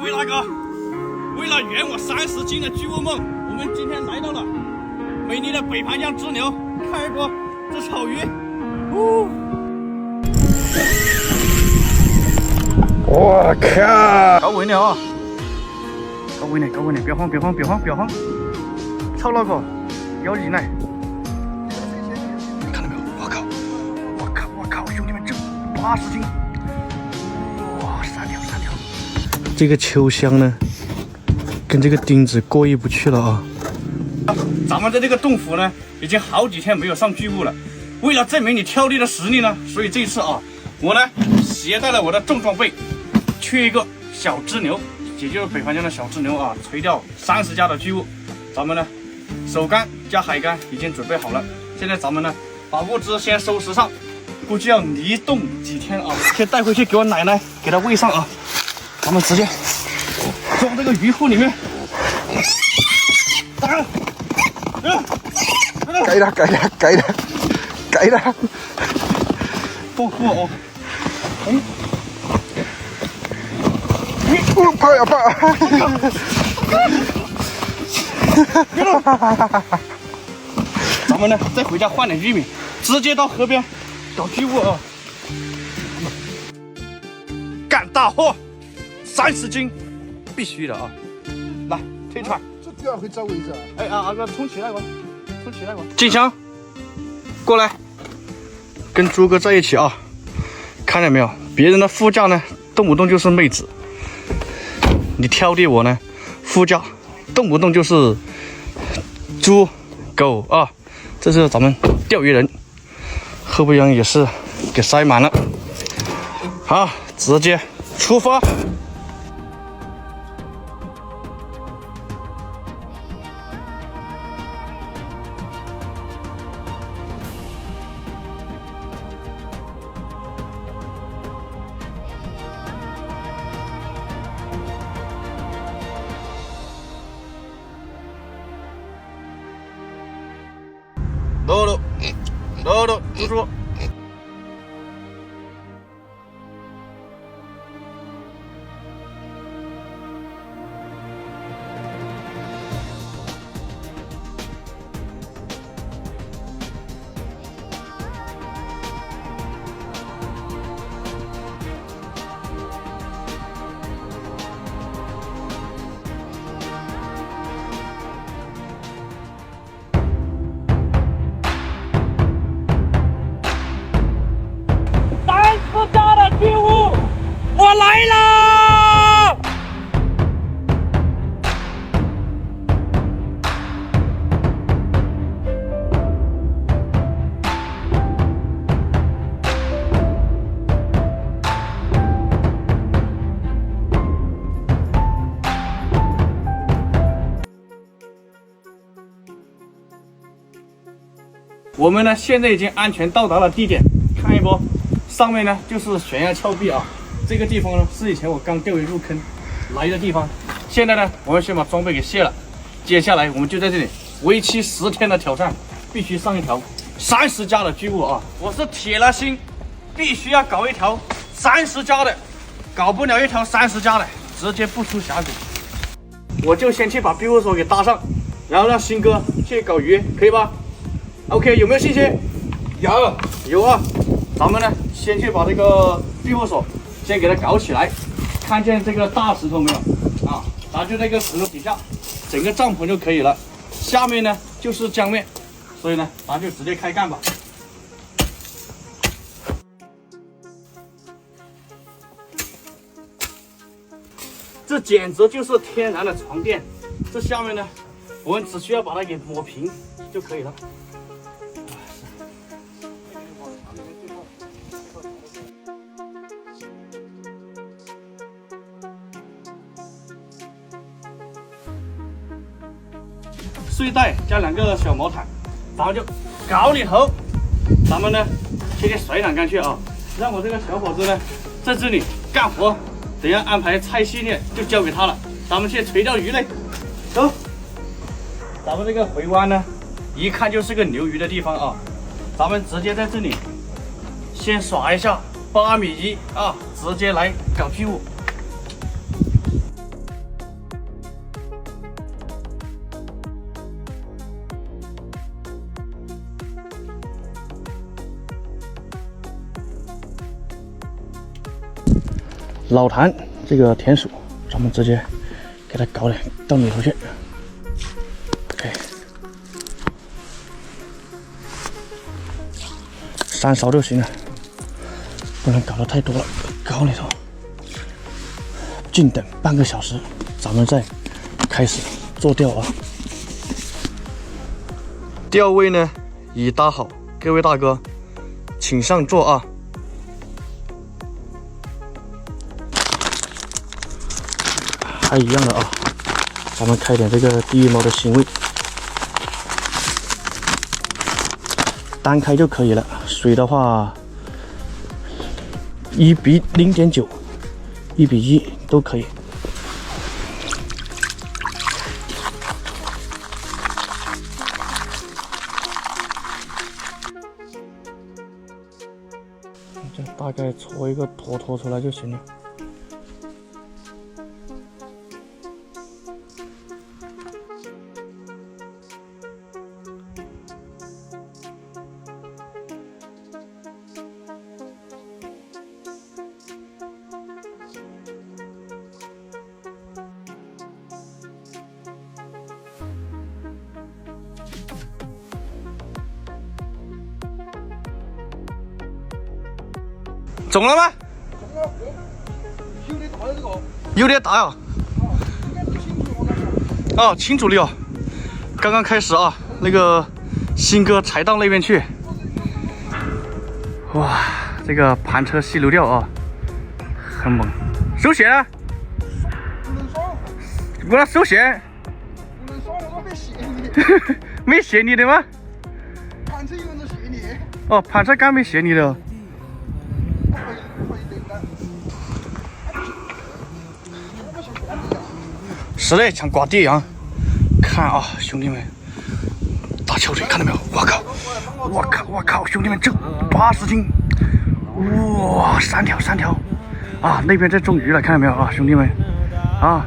为了圆我30斤的巨物梦，我们今天来到了美丽的北盘江支流，看一波这草鱼。我靠！高温了啊！高温了，别慌，操那个，要赢来！看到没有？我靠！兄弟们，这80斤！哇，3条！这个球箱呢，跟这个钉子过意不去了啊！咱们的这个洞府呢，已经好几天没有上巨物了。为了证明你挑剔的实力呢，所以这次啊，我呢携带了我的重装备，去一个小支流，也就是北盘江的小支流啊，垂钓30家的巨物。咱们呢，手竿加海竿已经准备好了。现在咱们呢，把物资先收拾上，估计要离洞几天啊，先带回去给我奶奶给她喂上啊。咱们直接装这个鱼库里面。打！改了！不过哦，怕呀！咱们呢，再回家换点玉米，直接到河边搞巨物啊！干大货，30斤，必须的啊！来，推船。这第二回找位置啊！哎阿哥，冲起来吧！静香，过来，跟猪哥在一起啊！看见没有？别人的副驾呢，动不动就是妹子，你挑剔我呢，副驾动不动就是猪狗啊！这是咱们钓鱼人，后备箱也是给塞满了。好，直接出发。露，猪。我来啦！我们呢，现在已经安全到达了地点，看一波，上面呢就是悬崖峭壁啊。这个地方呢是以前我刚钓鱼入坑来的地方，现在呢我们先把装备给卸了，接下来我们就在这里为期10天的挑战，必须上一条30家的巨物啊！我是铁了心，必须要搞一条30家的，搞不了一条30家的，直接不出峡谷。我就先去把庇护所给搭上，然后让新哥去搞鱼，可以吧 ？OK， 有没有信心？有啊！咱们呢先去把这个庇护所先给它搞起来，看见这个大石头没有啊？咱就在这个石头底下，整个帐篷就可以了。下面呢就是江面，所以呢，咱就直接开干吧。这简直就是天然的床垫。这下面呢，我们只需要把它给抹平就可以了。睡袋加2个小毛毯，咱们就搞里头。咱们呢，先甩两竿去啊，让我这个小伙子呢在这里干活。等下安排菜系列就交给他了。咱们去垂钓鱼类，走。咱们这个回湾呢，一看就是个牛鱼的地方啊。咱们直接在这里先耍一下8.1米啊，直接来搞巨物。老坛这个田鼠，咱们直接给它搞点到里头去。OK， 3勺就行了，不能搞得太多了，搞里头。静等半个小时，咱们再开始做钓啊。钓位呢已搭好，各位大哥，请上座啊！还一样的啊，咱们开点这个地狱猫的腥味，单开就可以了。水的话，1比0.9，1比1都可以。这大概搓一个坨坨出来就行了。中了吗？有点大的这个。有点大呀。哦，清楚了哦。刚刚开始啊，那个新哥踩到那边去。哇，这个盘车细流钓啊，很猛。收线啊！不能耍。我那收线。不能耍，我没谢你。没谢你的吗？盘车有人谢你。哦，盘车杆没谢你的。是的，像挂碟一样。看啊，兄弟们，大翘腿看到没有？我靠，我靠，我靠，兄弟们，这80斤，哇，3条啊！那边在中鱼了，看到没有啊，兄弟们？啊，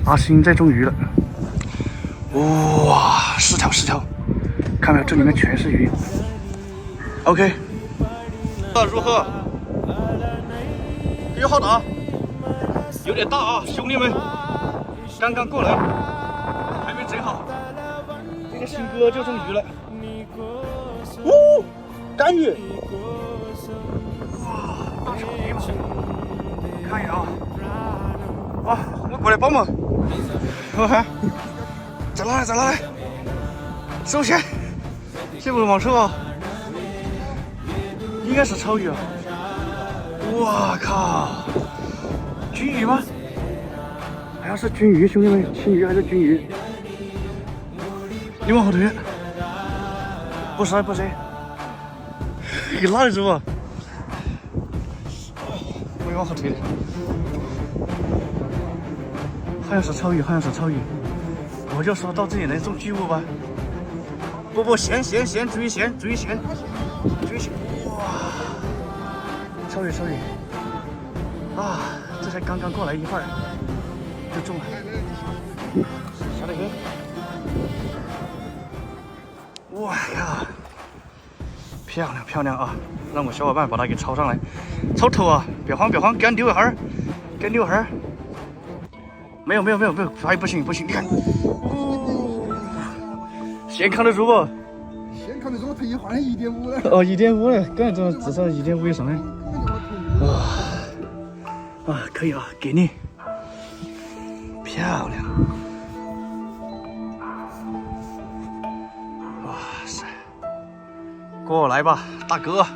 阿星在中鱼了，哇，4条，看到没有？这里面全是鱼。OK， 如何？有好大，有点大啊，兄弟们。刚刚过来，还没整好。这个新哥就中鱼了，哦，干鱼！哇，大草鱼嘛，看一下啊！啊，我过来帮忙。我看，再拿来，收线，这不是网抽啊？应该是草鱼啊！哇靠，鲫鱼吗？好像是鲫鱼，兄弟们，青鱼还是鲫鱼？你往后推，不是，给拉的是不？我往后推的，好像是草鱼，我就说到这里能中巨物吧？不，线，注意线！哇，草鱼！啊，这才刚刚过来一会儿。就中了，小磊哥，哇呀，漂亮啊！让我小伙伴把它给抄上来，抄头啊！别慌，给俺溜一会儿，没有，哎，不行，你看，线扛得住不？线扛得住，腿好像1.5了。哦，1.5了，刚才这至少1.5以上了。啊，可以啊，给你。漂亮！哇塞，过来吧，大哥，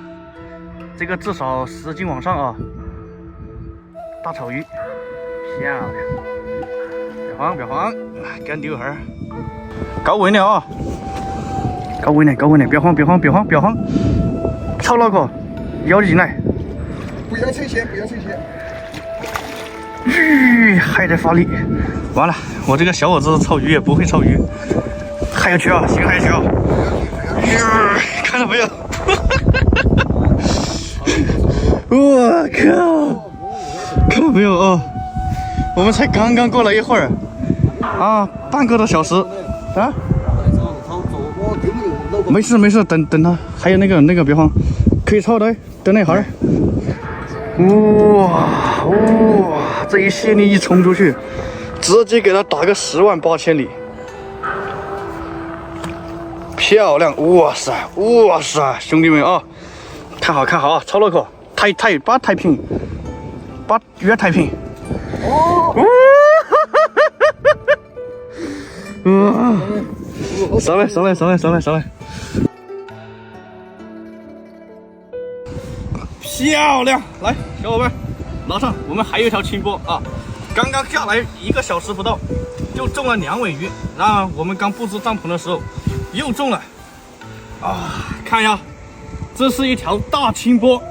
这个至少10斤往上啊！大草鱼，漂亮！别慌，给俺溜会儿。高温了啊！高温了，别慌，操脑壳，咬进来！不要扯线。还在发力，完了，我这个小伙子抄鱼也不会抄鱼，还要去啊，行，还要去啊，看到没有？我靠，看到没有啊？我们才刚刚过来一会儿啊，半个多小时啊。没事，等他，还有那个别慌，可以抄的，等那一会儿。哇，这一泄力一冲出去，直接给他打个108000里，漂亮！哇塞，哇塞，兄弟们啊，看好看好啊，超脑壳，把太平，把鱼太平。哦。上来！漂亮！来，小伙伴，拿上，我们还有一条清波啊！刚刚下来1个小时不到，就中了2尾鱼。然后我们刚布置帐篷的时候，又中了啊！看一下，这是一条大清波，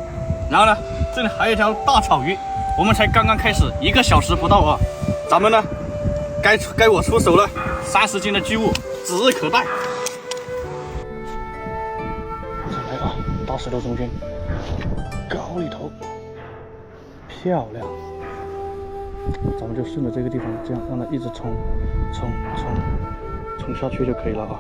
然后呢，这里还有一条大草鱼。我们才刚刚开始1个小时不到啊，咱们呢，该我出手了，30斤的巨物指日可待。来啊，大石头中间，高里头，漂亮。咱们就顺着这个地方，这样让它一直冲下去就可以了啊。